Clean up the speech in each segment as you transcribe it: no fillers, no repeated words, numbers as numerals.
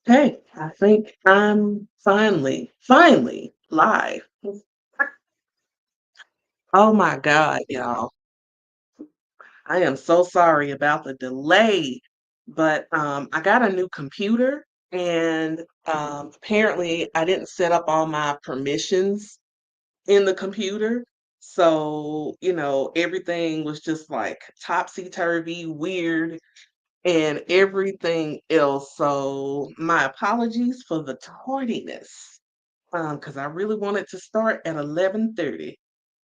Hey, I think I'm finally live. Oh my God, y'all. I am so sorry about the delay, but I got a new computer and apparently I didn't set up all my permissions in the computer. So, everything was just like topsy-turvy, weird, and everything else. So, my apologies for the tardiness. Because I really wanted to start at 11:30.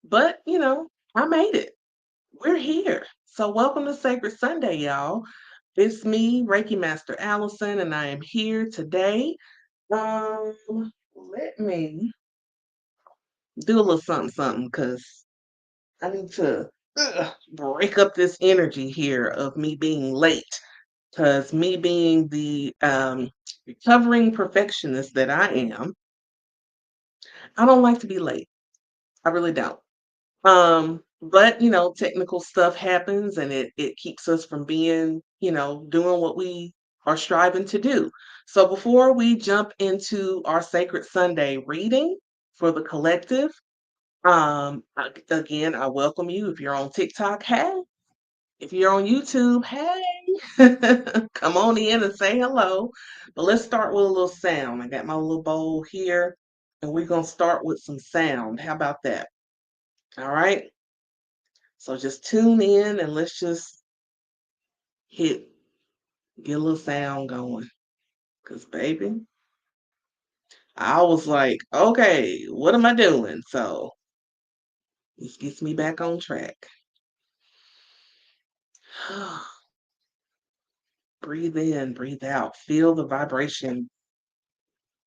But, I made it. We're here. So welcome to Sacred Sunday, y'all. It's me, Reiki Master Allison, and I am here today. Let me do a little something, something, because I need to break up this energy here of me being late. Because me being the recovering perfectionist that I don't like to be late. I really don't. But technical stuff happens and it keeps us from being, doing what we are striving to do. So before we jump into our Sacred Sunday reading for the collective, again, I welcome you. If you're on TikTok, hey. If you're on YouTube, hey. Come on in and say hello. But let's start with a little sound. I got my little bowl here, and we're gonna start with some sound. How about that? All right. So just tune in and let's just hit, get a little sound going. Cause baby, I was like, okay, what am I doing? So this gets me back on track. Breathe in, breathe out. Feel the vibration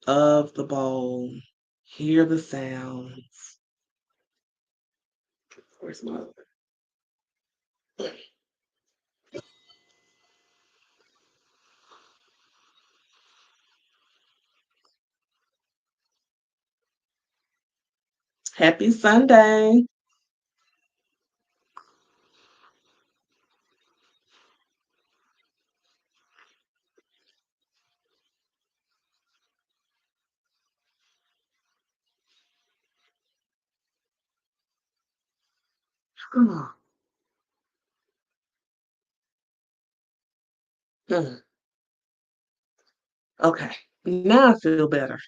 of the bowl. Hear the sounds. Where's my happy Sunday? Okay, now I feel better.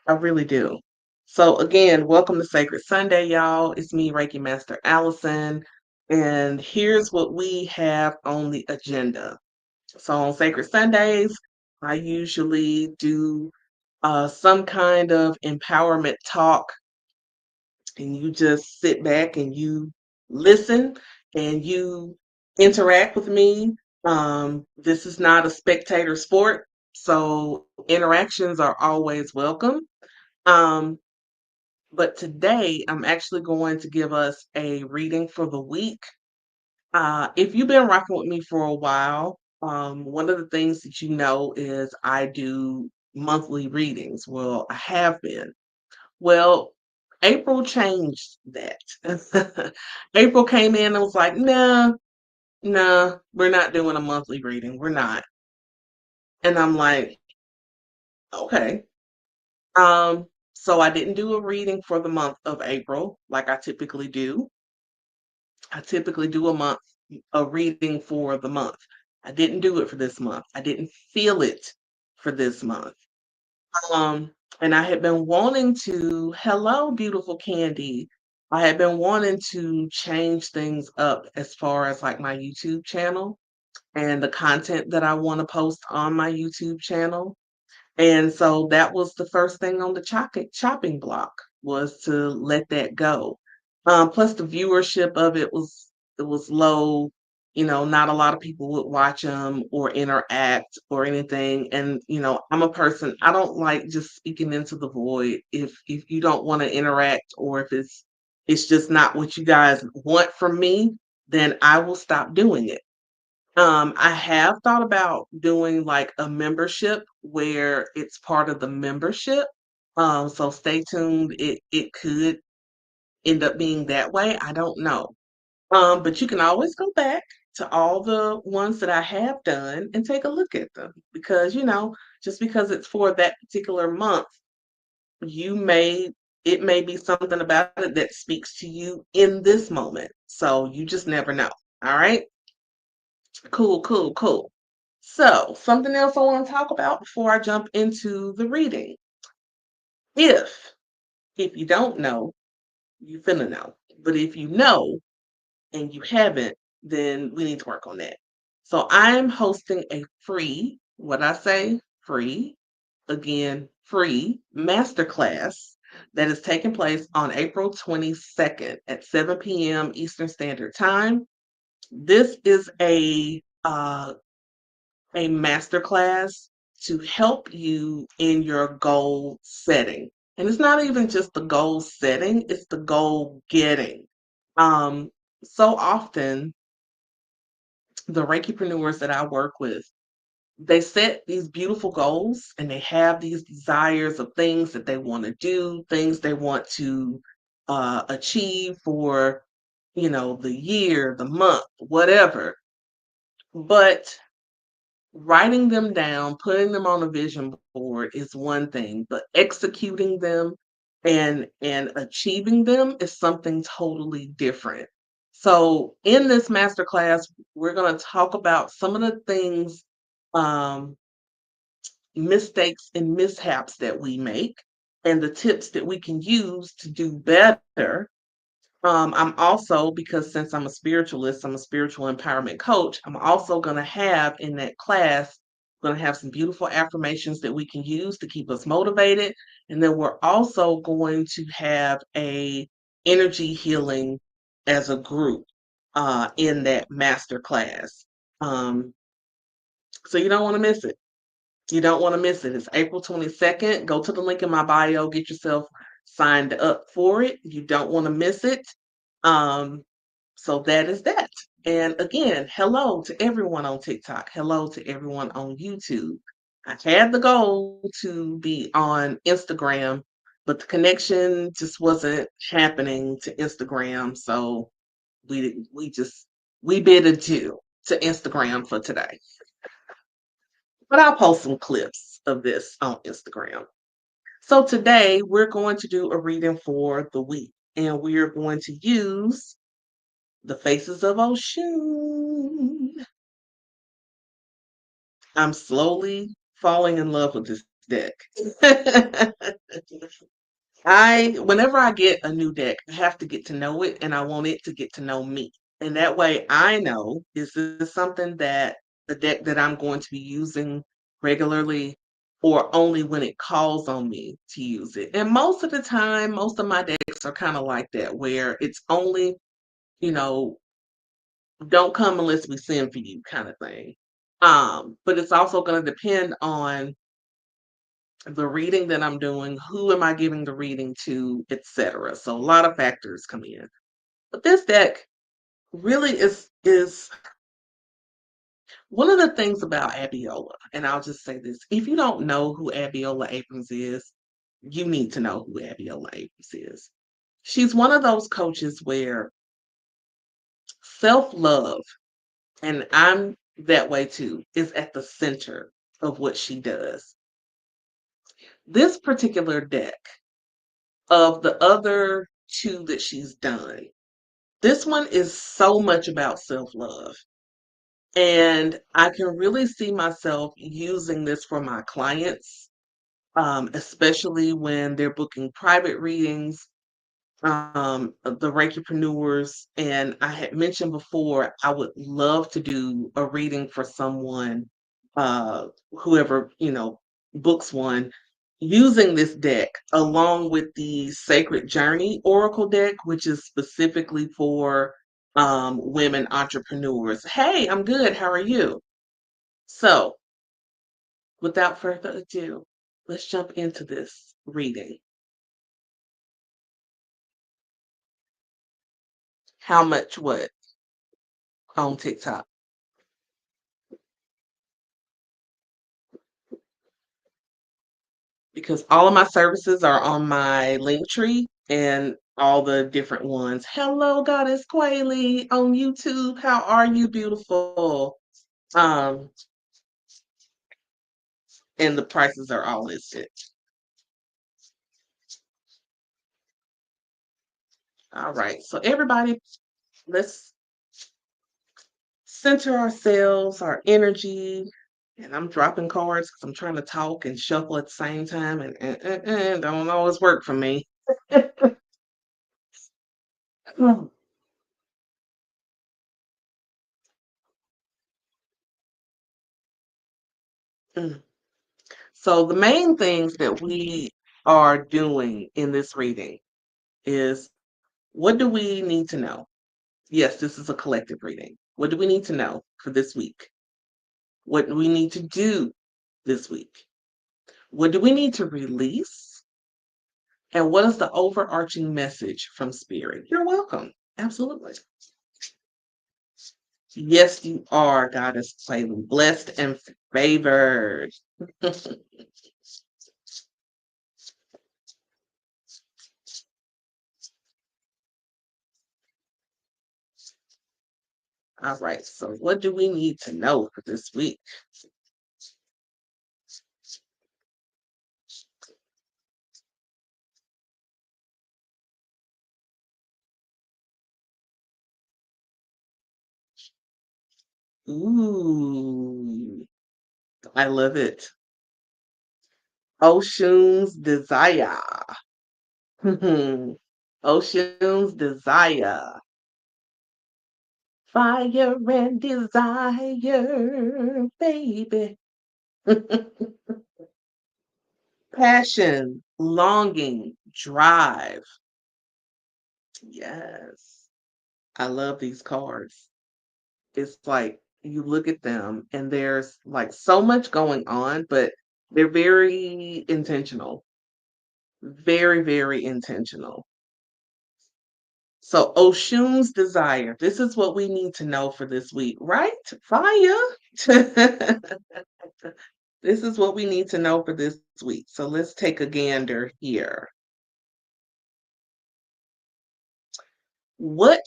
I really do. So again, welcome to Sacred Sunday, y'all. It's me, Reiki Master Allison, and here's what we have on the agenda. So on Sacred Sundays, I usually do some kind of empowerment talk, and you just sit back and you listen and you interact with me. This is not a spectator sport, so interactions are always welcome. Um, but today I'm actually going to give us a reading for the week. If you've been rocking with me for a while, one of the things that you know is I do monthly readings. Well, I have been. Well, April changed that. April came in and was like, nah, nah, we're not doing a monthly reading. We're not. And I'm like, okay. So I didn't do a reading for the month of April like I typically do. I typically do a reading for the month. I didn't do it for this month. I didn't feel it for this month. And I had been wanting to, hello, beautiful Candy. I had been wanting to change things up as far as like my YouTube channel and the content that I want to post on my YouTube channel. And so that was the first thing on the chopping block was to let that go. Plus the viewership of it was low. Not a lot of people would watch them or interact or anything. And I'm a person. I don't like just speaking into the void. If you don't want to interact or if it's just not what you guys want from me, then I will stop doing it. I have thought about doing like a membership where it's part of the membership. So stay tuned. It could end up being that way. I don't know. But you can always go back. to all the ones that I have done and take a look at them because, just because it's for that particular month, you may it may be something about it that speaks to you in this moment. So you just never know. All right? Cool, cool, cool. So, something else I want to talk about before I jump into the reading. If you don't know, you finna know. But if you know and you haven't, then we need to work on that. So I'm hosting a free, what I say, free, again, free masterclass that is taking place on April 22nd at 7 p.m. Eastern Standard Time. This is a masterclass to help you in your goal setting. And it's not even just the goal setting, it's the goal getting. Um, so often, the Reikipreneurs that I work with, they set these beautiful goals and they have these desires of things that they want to do, things they want to achieve for, the year, the month, whatever. But writing them down, putting them on a vision board is one thing, but executing them and achieving them is something totally different. So in this masterclass, we're going to talk about some of the things, um, mistakes and mishaps that we make, and the tips that we can use to do better. I'm also, because since I'm a spiritualist, I'm a spiritual empowerment coach, I'm also going to have in that class, going to have some beautiful affirmations that we can use to keep us motivated. And then we're also going to have a energy healing as a group in that master class. Um, so you don't want to miss it. You don't want to miss it. It's April 22nd. Go to the link in my bio, get yourself signed up for it. You don't want to miss it. Um, so that is that. And again, hello to everyone on TikTok. Hello to everyone on YouTube. I had the goal to be on Instagram, but the connection just wasn't happening to Instagram. So we bid adieu to Instagram for today. But I'll post some clips of this on Instagram. So today we're going to do a reading for the week, and we are going to use the Faces of Oshun. I'm slowly falling in love with this deck. Whenever I get a new deck, I have to get to know it and I want it to get to know me. And that way I know, is this something that the deck that I'm going to be using regularly or only when it calls on me to use it. And most of the time, most of my decks are kind of like that, where it's only, you know, don't come unless we send for you kind of thing. But it's also going to depend on the reading that I'm doing, who am I giving the reading to, etc. So a lot of factors come in. But this deck really is one of the things about Abiola, and I'll just say this: if you don't know who Abiola Abrams is, you need to know who Abiola Abrams is. She's one of those coaches where self-love, and I'm that way too, is at the center of what she does. This particular deck, of the other two that she's done, this one is so much about self-love. And I can really see myself using this for my clients, especially when they're booking private readings, the Reikipreneurs. And I had mentioned before, I would love to do a reading for someone, whoever, books one, using this deck along with the Sacred Journey Oracle deck, which is specifically for women entrepreneurs. Hey, I'm good. How are you? So, without further ado, let's jump into this reading. How much what on TikTok? Because all of my services are on my link tree. and all the different ones. Hello, Goddess Quayle on YouTube. How are you, beautiful? Um, and the prices are all listed. All right, so everybody, let's center ourselves, our energy. And I'm dropping cards because I'm trying to talk and shuffle at the same time, and don't always work for me. Mm. Mm. So the main things that we are doing in this reading is, what do we need to know? Yes, this is a collective reading. What do we need to know for this week? What do we need to do this week? What do we need to release? And what is the overarching message from Spirit? You're welcome. Absolutely. Yes, you are, Goddess Playly, blessed and favored. All right, so what do we need to know for this week? Ooh, I love it. Ocean's Desire. Ocean's Desire. Fire and desire, baby. Passion, longing, drive. Yes. I love these cards. It's like you look at them and there's like so much going on, but they're very intentional. Very, very intentional. So Oshun's desire. This is what we need to know for this week, right? Fire. This is what we need to know for this week. So let's take a gander here. What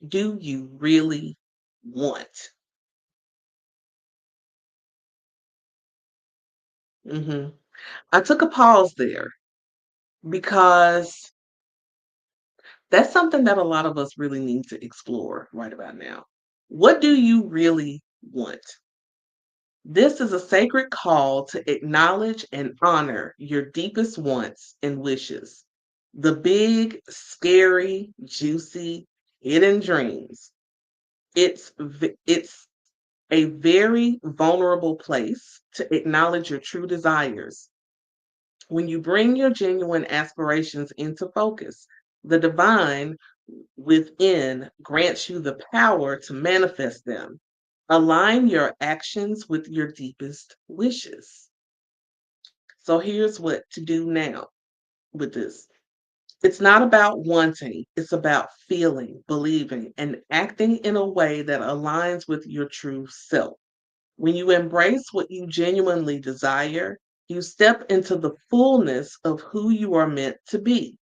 do you really want? hmm I took a pause there because that's something that a lot of us really need to explore right about now. What do you really want? This is a sacred call to acknowledge and honor your deepest wants and wishes. The big, scary, juicy, hidden dreams. It's a very vulnerable place to acknowledge your true desires. When you bring your genuine aspirations into focus, the divine within grants you the power to manifest them. Align your actions with your deepest wishes. So here's what to do now with this. It's not about wanting, it's about feeling, believing, and acting in a way that aligns with your true self. When you embrace what you genuinely desire, you step into the fullness of who you are meant to be.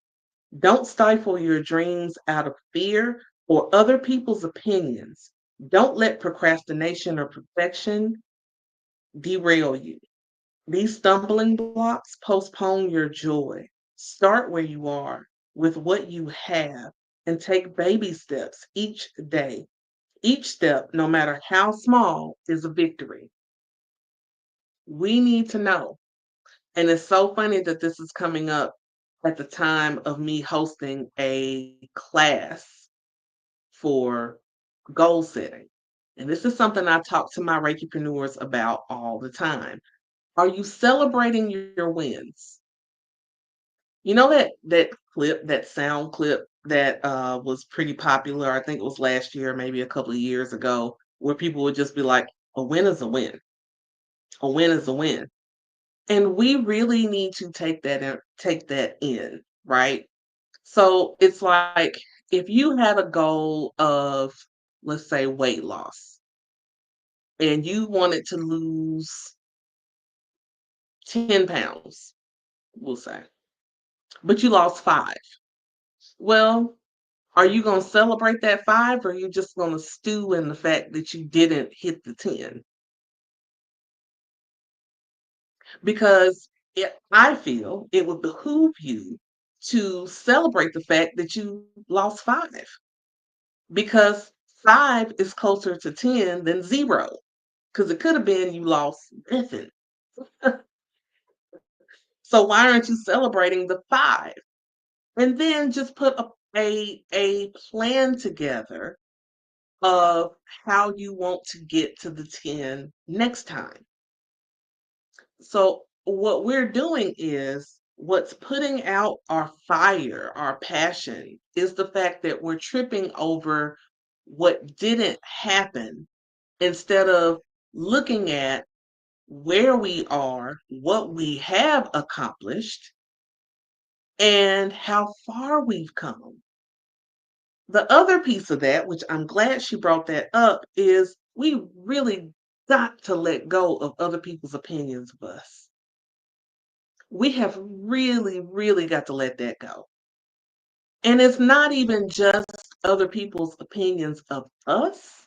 Don't stifle your dreams out of fear or other people's opinions. Don't let procrastination or perfection derail you. These stumbling blocks postpone your joy. Start where you are with what you have and take baby steps each day. Each step, no matter how small, is a victory. We need to know. And it's so funny that this is coming up at the time of me hosting a class for goal setting. And this is something I talk to my Reikipreneurs about all the time. Are you celebrating your wins? You know that clip, that sound clip that was pretty popular. I think it was last year, maybe a couple of years ago, where people would just be like, "A win is a win. A win is a win." And we really need to take that in, right? So it's like if you had a goal of, let's say, weight loss, and you wanted to lose 10 pounds, we'll say, but you lost 5. Well, are you going to celebrate that 5 or are you just going to stew in the fact that you didn't hit the 10? Because I feel it would behoove you to celebrate the fact that you lost 5 because 5 is closer to 10 than 0 because it could have been you lost nothing. So why aren't you celebrating the 5? And then just put a plan together of how you want to get to the 10 next time. So what we're doing is what's putting out our fire, our passion, is the fact that we're tripping over what didn't happen instead of looking at where we are, what we have accomplished, and how far we've come. The other piece of that, which I'm glad she brought that up, is we really got to let go of other people's opinions of us. We have really, really got to let that go. And it's not even just other people's opinions of us,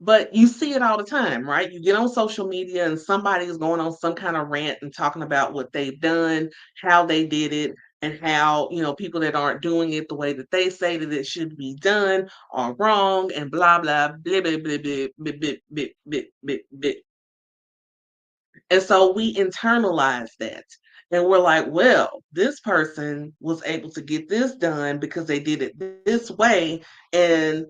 but you see it all the time, right? You get on social media and somebody is going on some kind of rant and talking about what they've done, how they did it, and how, people that aren't doing it the way that they say that it should be done are wrong and blah, blah, blah, blah, blah, blah, blah, blah, blah, blah, blah, blah. And so we internalize that. And we're like, well, this person was able to get this done because they did it this way. And,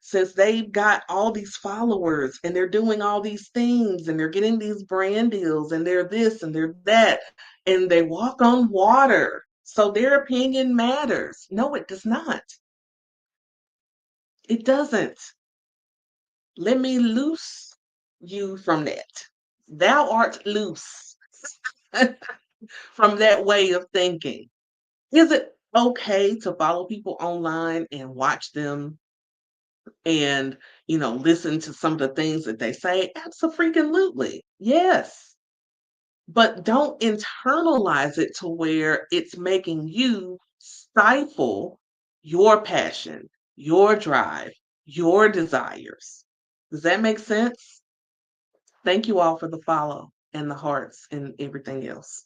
since they've got all these followers and they're doing all these things and they're getting these brand deals and they're this and they're that, and they walk on water. So their opinion matters. No, it does not. It doesn't. Let me loose you from that. Thou art loose from that way of thinking. Is it okay to follow people online and watch them and, listen to some of the things that they say? Absolutely. Yes. But don't internalize it to where it's making you stifle your passion, your drive, your desires. Does that make sense? Thank you all for the follow and the hearts and everything else.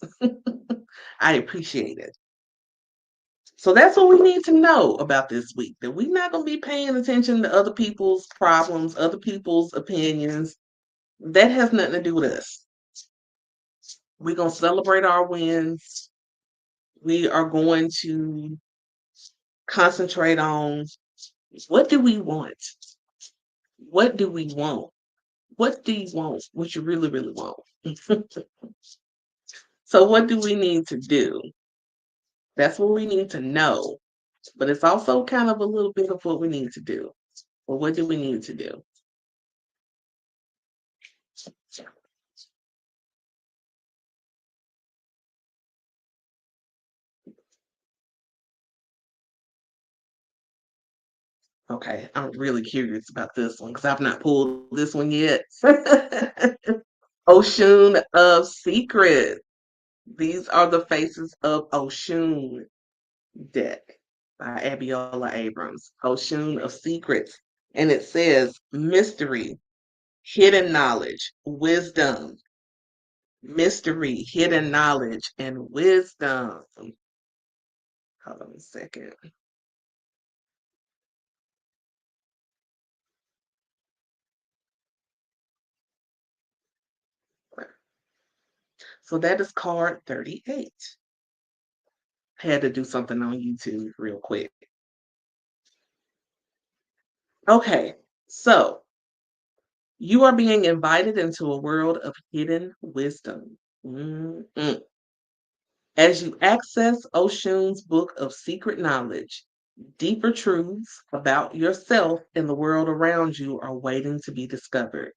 I appreciate it. So that's what we need to know about this week, that we're not going to be paying attention to other people's problems, other people's opinions. That has nothing to do with us. We're going to celebrate our wins. We are going to concentrate on what do we want? What do we want? What do you want? What you really, really want? So what do we need to do? That's what we need to know. But it's also kind of a little bit of what we need to do. Well, what do we need to do? Okay, I'm really curious about this one because I've not pulled this one yet. Oshun of Secret. These are the faces of Oshun deck by Abiola Abrams. Oshun of Secrets. And it says mystery, hidden knowledge, wisdom. Mystery, hidden knowledge, and wisdom. Hold on a second. So that is card 38. Had to do something on YouTube real quick. Okay, so you are being invited into a world of hidden wisdom. Mm-mm. As you access Oshun's book of secret knowledge, deeper truths about yourself and the world around you are waiting to be discovered.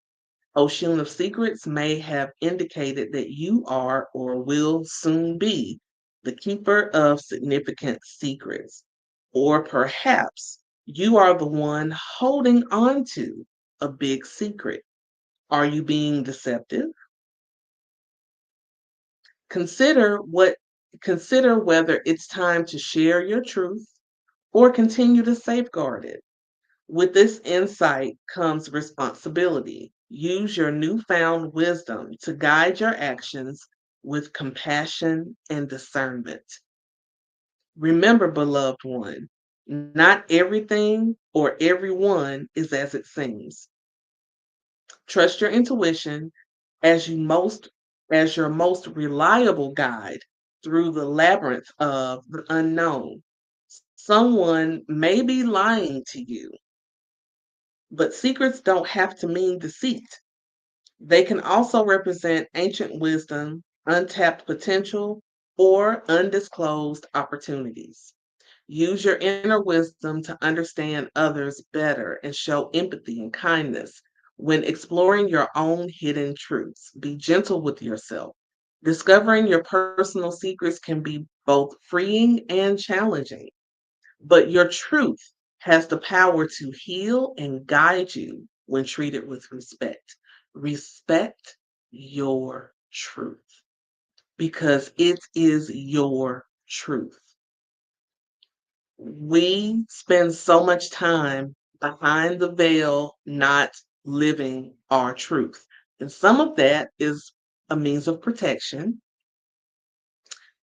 Oshun of Secrets may have indicated that you are or will soon be the keeper of significant secrets. Or perhaps you are the one holding on to a big secret. Are you being deceptive? Consider what consider whether it's time to share your truth or continue to safeguard it? With this insight comes responsibility. Use your newfound wisdom to guide your actions with compassion and discernment. Remember, beloved one, not everything or everyone is as it seems. Trust your intuition as you most as your most reliable guide through the labyrinth of the unknown. Someone may be lying to you, but secrets don't have to mean deceit. They can also represent ancient wisdom, untapped potential, or undisclosed opportunities. Use your inner wisdom to understand others better and show empathy and kindness when exploring your own hidden truths. Be gentle with yourself. Discovering your personal secrets can be both freeing and challenging, but your truth has the power to heal and guide you when treated with respect. Respect your truth because it is your truth. We spend so much time behind the veil, not living our truth. And some of that is a means of protection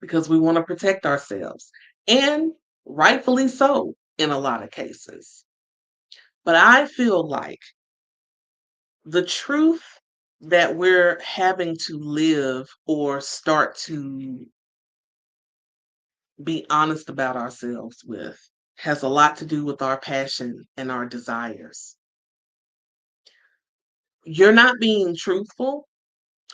because we want to protect ourselves, and rightfully so in a lot of cases. But I feel like the truth that we're having to live or start to be honest about ourselves with has a lot to do with our passion and our desires. You're not being truthful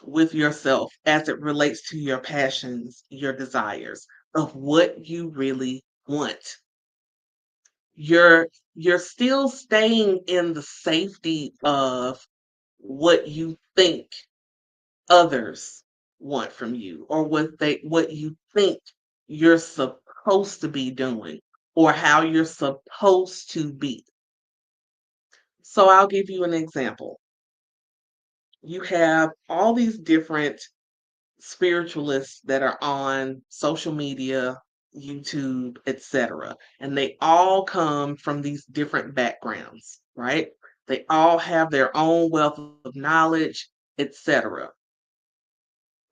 with yourself as it relates to your passions, your desires of what you really want. You're still staying in the safety of what you think others want from you or what you think you're supposed to be doing or how you're supposed to be. So I'll give you an example. You have all these different spiritualists that are on social media, YouTube, etc. And they all come from these different backgrounds, right? They all have their own wealth of knowledge, etc.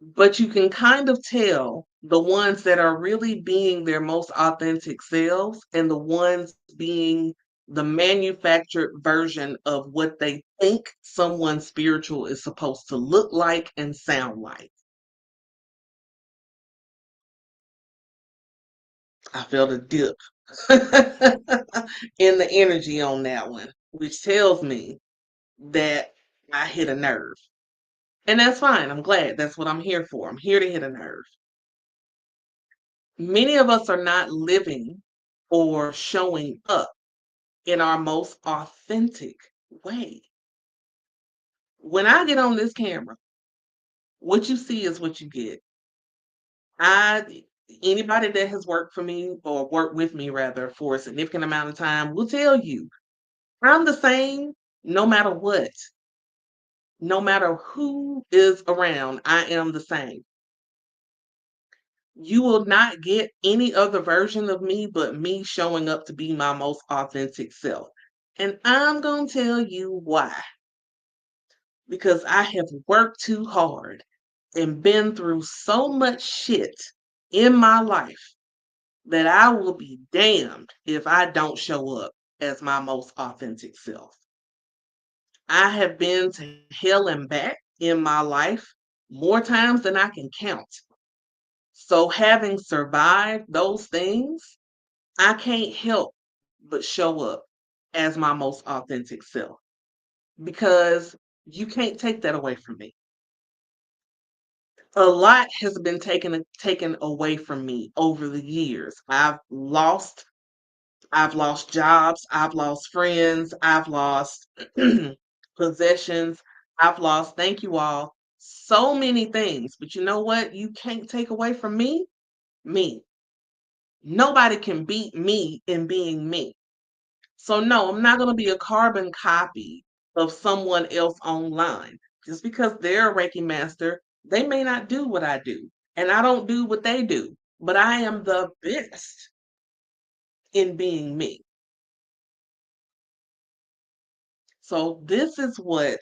But you can kind of tell the ones that are really being their most authentic selves and the ones being the manufactured version of what they think someone spiritual is supposed to look like and sound like. I felt a dip in the energy on that one, which tells me that I hit a nerve. And that's fine. I'm glad. That's what I'm here for. I'm here to hit a nerve. Many of us are not living or showing up in our most authentic way. When I get on this camera, what you see is what you get. I Anybody that has worked for me or worked with me rather for a significant amount of time will tell you I'm the same no matter what. No matter who is around, I am the same. You will not get any other version of me but me showing up to be my most authentic self. And I'm going to tell you why. Because I have worked too hard and been through so much shit in my life that I will be damned if I don't show up as my most authentic self. I have been to hell and back in my life more times than I can count. So, having survived those things, I can't help but show up as my most authentic self because you can't take that away from me. A lot has been taken away from me over the years. I've lost jobs, I've lost friends, I've lost possessions, I've lost, thank you all, so many things. But you know what? You can't take away from me, me. Nobody can beat me in being me. So, no, I'm not going to be a carbon copy of someone else online. Just because they're a Reiki master, they may not do what I do, and I don't do what they do, but I am the best in being me. So this is what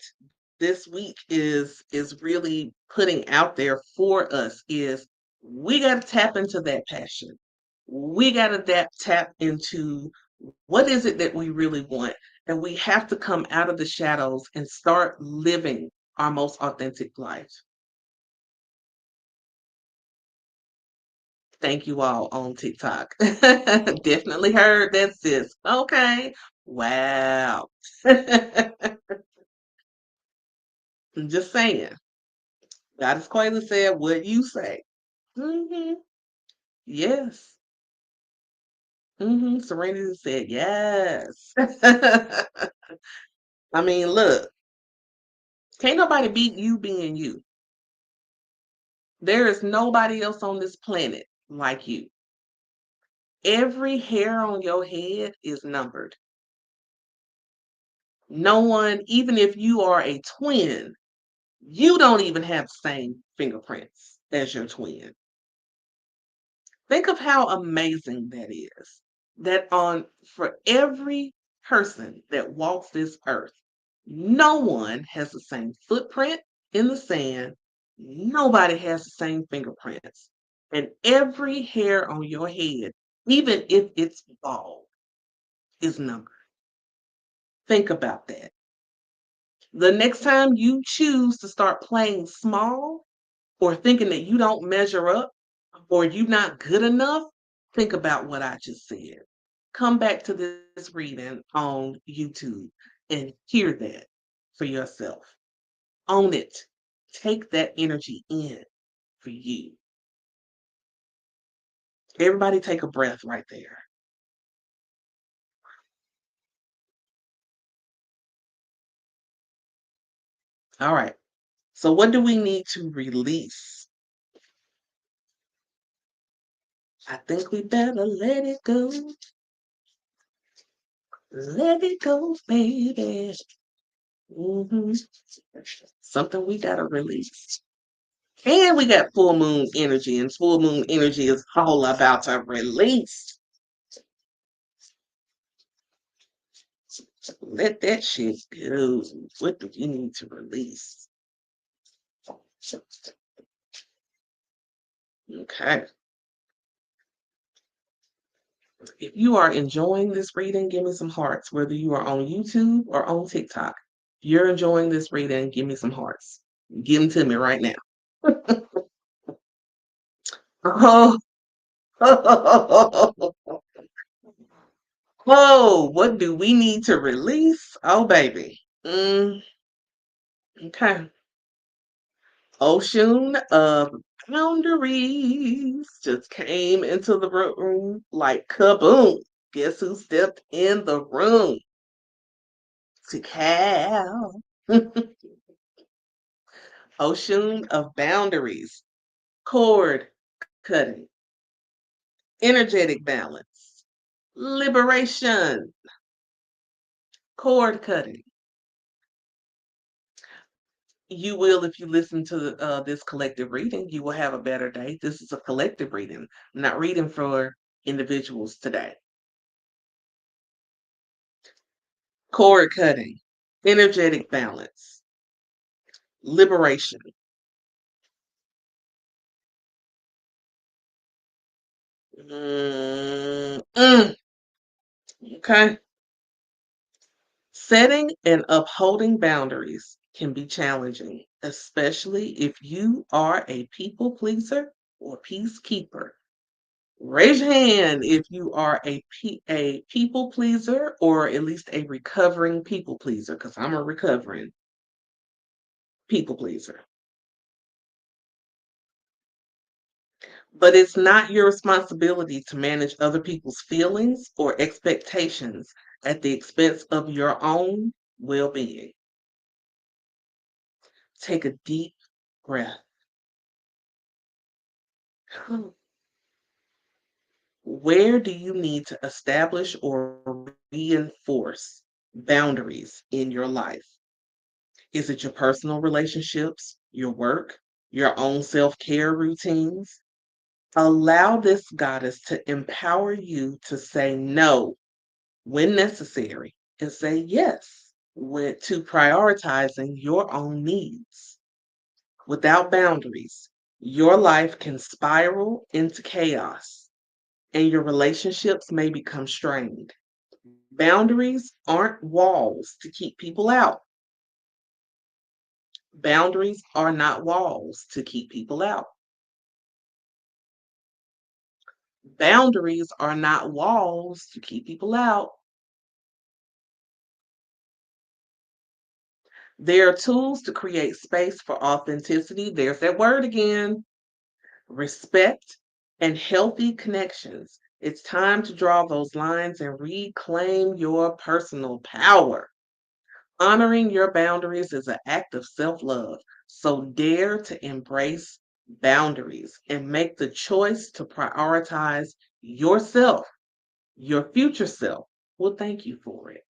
this week is really putting out there for us is we got to tap into that passion. We got to tap into what is it that we really want, and we have to come out of the shadows and start living our most authentic life. Thank you all on TikTok. Definitely heard that, sis. Okay. Wow. I'm just saying. Goddess Quayla said, what you say? Hmm. Yes. Serenity said, yes. I mean, look, can't nobody beat you being you. There is nobody else on this planet like you. Every hair on your head is numbered. No one, even if you are a twin, you don't even have the same fingerprints as your twin. Think of how amazing that is. That on for every person that walks this earth, no one has the same footprint in the sand. Nobody has the same fingerprints. And every hair on your head, even if it's bald, is numbered. Think about that. The next time you choose to start playing small or thinking that you don't measure up or you're not good enough, think about what I just said. Come back to this reading on YouTube and hear that for yourself. Own it. Take that energy in for you. Everybody take a breath right there. All right. So, what do we need to release? I think we better let it go. Let it go, baby. hmm Something we got to release. And we got full moon energy, and full moon energy is all about to release. Let that shit go. What do you need to release? Okay. If you are enjoying this reading, give me some hearts, whether you are on YouTube or on TikTok. If you're enjoying this reading, give me some hearts. Give them to me right now. Oh, oh, what do we need to release? Oh, baby. Okay. Ocean of boundaries just came into the room like kaboom. Guess who stepped in the room? To Cal. Ocean of boundaries, cord cutting, energetic balance, liberation, cord cutting. You will, if you listen to this collective reading, you will have a better day. This is a collective reading. I'm not reading for individuals today. Cord cutting, energetic balance, liberation. Mm, okay. Setting and upholding boundaries can be challenging, especially if you are a people pleaser or peacekeeper. Raise your hand if you are a people pleaser or at least a recovering people pleaser, because I'm a recovering people pleaser. But it's not your responsibility to manage other people's feelings or expectations at the expense of your own well being. Take a deep breath. Where do you need to establish or reinforce boundaries in your life? Is it your personal relationships, your work, your own self care routines? Allow this goddess to empower you to say no when necessary and say yes to prioritizing your own needs. Without boundaries, your life can spiral into chaos and your relationships may become strained. Boundaries aren't walls to keep people out. Boundaries are not walls to keep people out. Boundaries are not walls to keep people out. There are tools to create space for authenticity. There's that word again, respect, and healthy connections. It's time to draw those lines and reclaim your personal power. Honoring your boundaries is an act of self love. So dare to embrace boundaries and make the choice to prioritize yourself, your future self will thank you for it.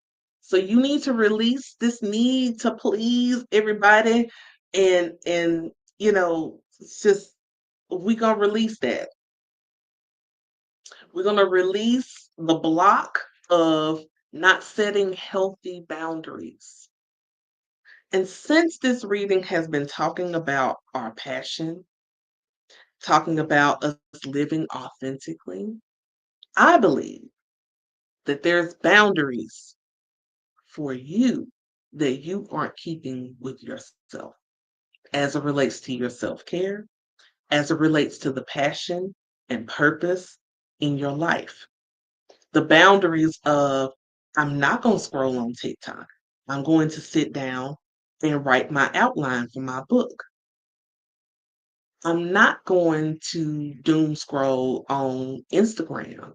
So you need to release this need to please everybody and it's just we're gonna release that. We're gonna release the block of not setting healthy boundaries. And since this reading has been talking about our passion, talking about us living authentically, I believe that there's boundaries for you that you aren't keeping with yourself as it relates to your self care, as it relates to the passion and purpose in your life. The boundaries of, I'm not going to scroll on TikTok. I'm going to sit down and write my outline for my book. I'm not going to doom scroll on Instagram.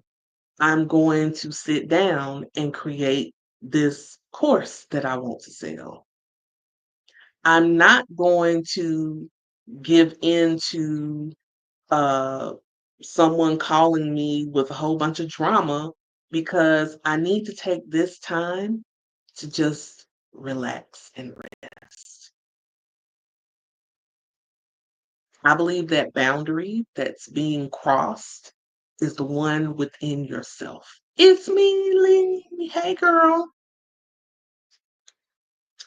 I'm going to sit down and create this course that I want to sell. I'm not going to give in to uh, someone calling me with a whole bunch of drama because I need to take this time to just relax and rest. I believe that boundary that's being crossed is the one within yourself. It's me, Lee. Hey, girl.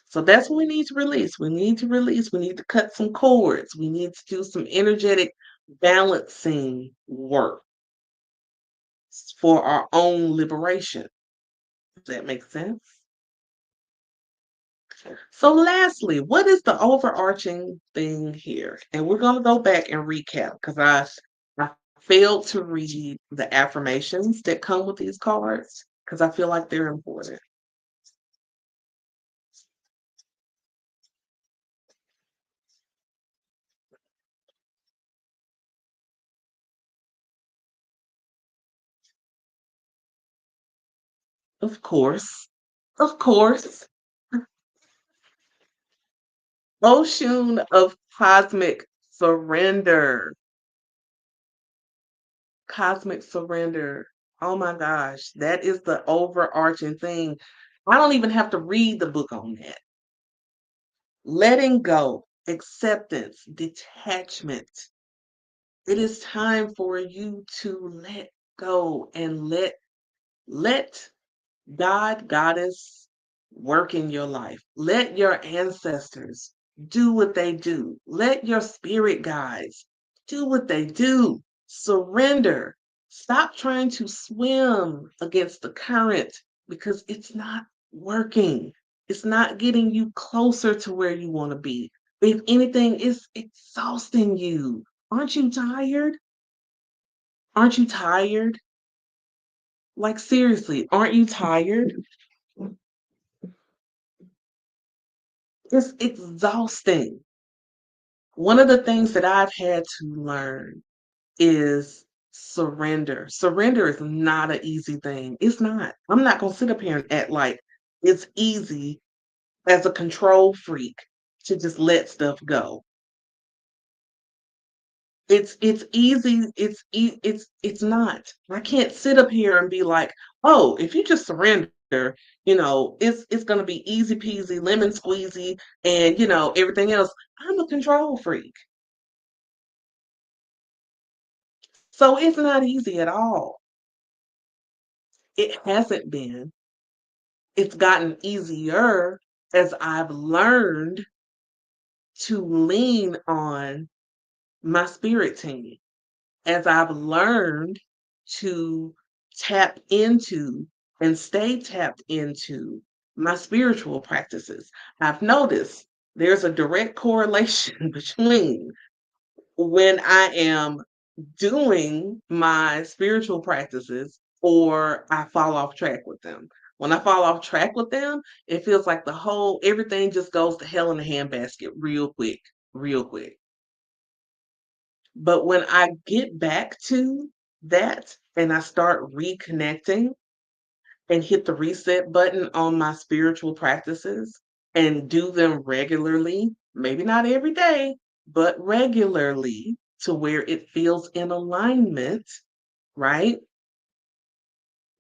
So that's what we need to release. We need to release. We need to cut some cords. We need to do some energetic balancing work for our own liberation. Does that make sense? So, lastly, what is the overarching thing here? And we're going to go back and recap because I failed to read the affirmations that come with these cards because I feel like they're important. Of course. Of course. Ocean of cosmic surrender. Cosmic surrender. Oh my gosh, that is the overarching thing. I don't even have to read the book on that. Letting go, acceptance, detachment. It is time for you to let go and let God, Goddess, work in your life. Let your ancestors do what they do. Let your spirit guides do what they do. Surrender. Stop trying to swim against the current because it's not working. It's not getting you closer to where you want to be. If anything, it's exhausting you. Aren't you tired? Aren't you tired? Like, seriously, aren't you tired? It's exhausting. One of the things that I've had to learn is surrender. Surrender is not an easy thing. It's not. I'm not going to sit up here and act like it's easy as a control freak to just let stuff go. It's easy. It's not. I can't sit up here and be like, oh, if you just surrender, it's gonna be easy peasy, lemon squeezy, and everything else. I'm a control freak. So it's not easy at all. It hasn't been. It's gotten easier as I've learned to lean on my spirit team, as I've learned to tap into and stay tapped into my spiritual practices. I've noticed there's a direct correlation between when I am doing my spiritual practices or I fall off track with them. When I fall off track with them, it feels like everything just goes to hell in a handbasket real quick, real quick. But when I get back to that and I start reconnecting and hit the reset button on my spiritual practices and do them regularly, maybe not every day, but regularly to where it feels in alignment, right?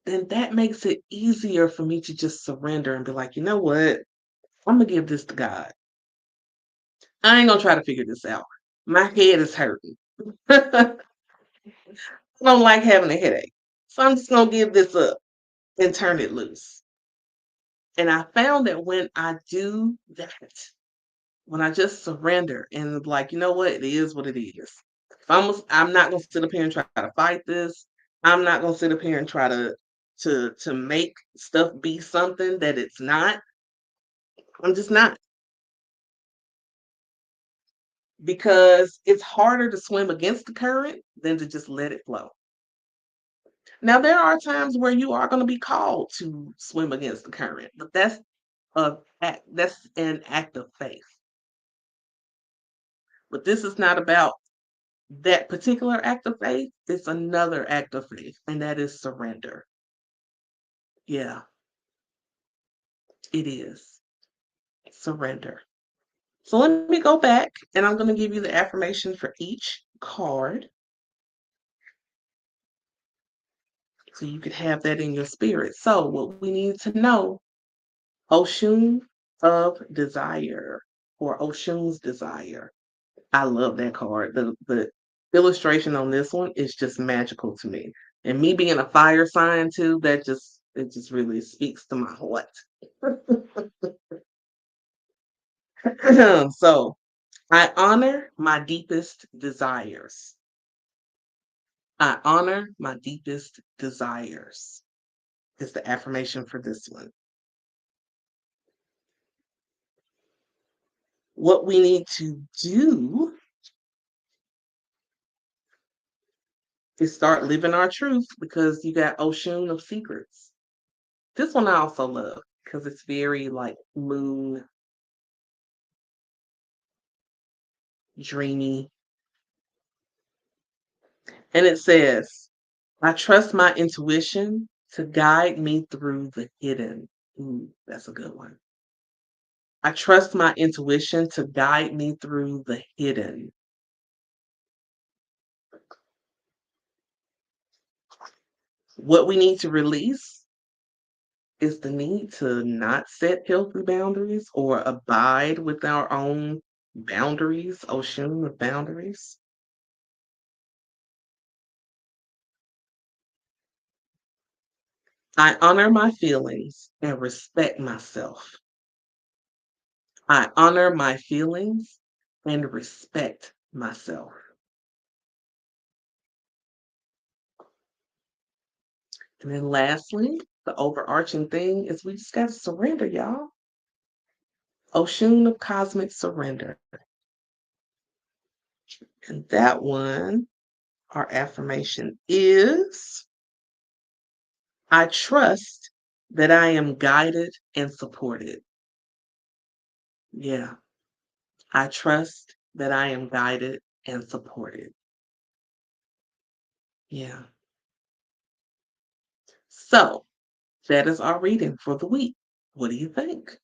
Then that makes it easier for me to just surrender and be like, you know what? I'm going to give this to God. I ain't going to try to figure this out. My head is hurting. I don't like having a headache. So I'm just going to give this up and turn it loose. And I found that when I do that, when I just surrender and like, you know what, it is what it is. I'm not gonna sit up here and try to fight this. I'm not gonna sit up here and try to make stuff be something that it's not. I'm just not, because it's harder to swim against the current than to just let it flow. Now there are times where you are going to be called to swim against the current, but that's an act of faith. But this is not about that particular act of faith. It's another act of faith, and that is surrender. Yeah, it is surrender. So let me go back and I'm going to give you the affirmation for each card so you could have that in your spirit. So, what we need to know, Oshun of Desire, or Oshun's Desire. I love that card. The illustration on this one is just magical to me. And me being a fire sign too, it just really speaks to my heart. So I honor my deepest desires. I honor my deepest desires is the affirmation for this one. What we need to do is start living our truth, because you got Ocean of Secrets. This one I also love because it's very like moon, dreamy. And it says, I trust my intuition to guide me through the hidden. Ooh, that's a good one. I trust my intuition to guide me through the hidden. What we need to release is the need to not set healthy boundaries or abide with our own boundaries, ocean of boundaries. I honor my feelings and respect myself. I honor my feelings and respect myself. And then lastly, the overarching thing is we just got to surrender, y'all. Ocean of cosmic surrender. And that one, our affirmation is, I trust that I am guided and supported. Yeah, I trust that I am guided and supported. Yeah. So that is our reading for the week. What do you think?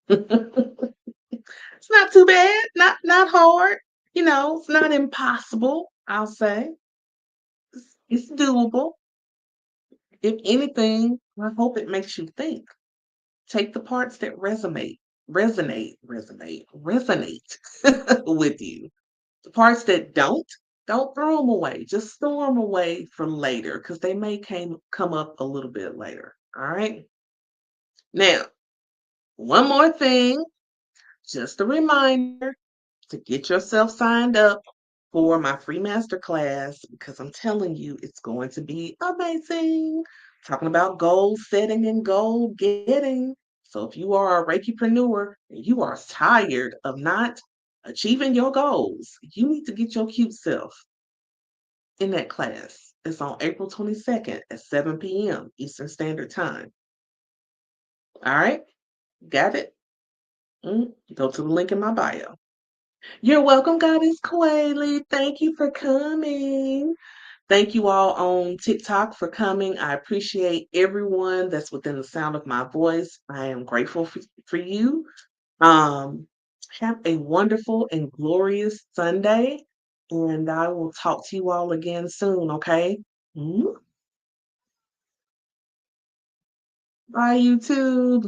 It's not too bad, not hard. It's not impossible, I'll say. It's doable. If anything, I hope it makes you think. Take the parts that resonate with you. The parts that don't Don't throw them away. Just store them away for later because they may come up a little bit later. All right. Now, one more thing, just a reminder to get yourself signed up for my free masterclass because I'm telling you, it's going to be amazing. Talking about goal setting and goal getting. So if you are a Reikipreneur and you are tired of not achieving your goals, you need to get your cute self in that class. It's on April 22nd at 7 p.m. Eastern Standard Time. All right, got it? Go to the link in my bio. You're welcome, Goddess Quayle. Thank you for coming. Thank you all on TikTok for coming. I appreciate everyone that's within the sound of my voice. I am grateful for you. Um, have a wonderful and glorious Sunday, and I will talk to you all again soon, okay? Mm, bye, YouTube.